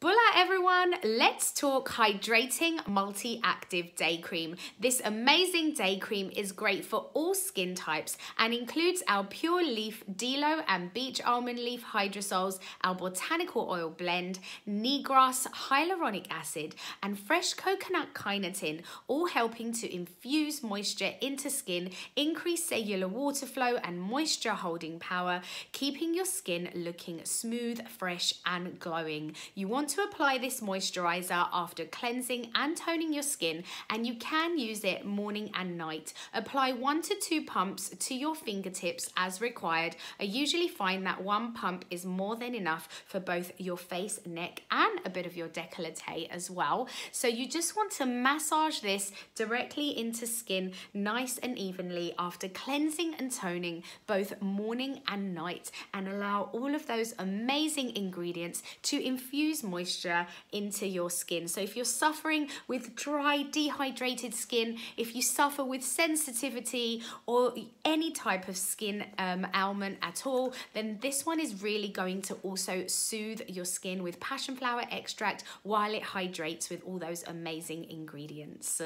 Bula everyone, let's talk Hydrating Multi-Active Day Cream. This amazing day cream is great for all skin types and includes our pure leaf Delo and beach almond leaf hydrosols, our botanical oil blend, neegrass hyaluronic acid and fresh coconut kynutin, all helping to infuse moisture into skin, increase cellular water flow and moisture holding power, keeping your skin looking smooth, fresh and glowing. You want to apply this moisturizer after cleansing and toning your skin, and you can use it morning and night. Apply 1 to 2 pumps to your fingertips as required. I usually find that 1 pump is more than enough for both your face, neck and a bit of your décolleté as well. So you just want to massage this directly into skin nice and evenly after cleansing and toning both morning and night, and allow all of those amazing ingredients to infuse moisture into your skin. So if you're suffering with dry, dehydrated skin, if you suffer with sensitivity or any type of skin ailment at all, then this one is really going to also soothe your skin with passion flower extract while it hydrates with all those amazing ingredients.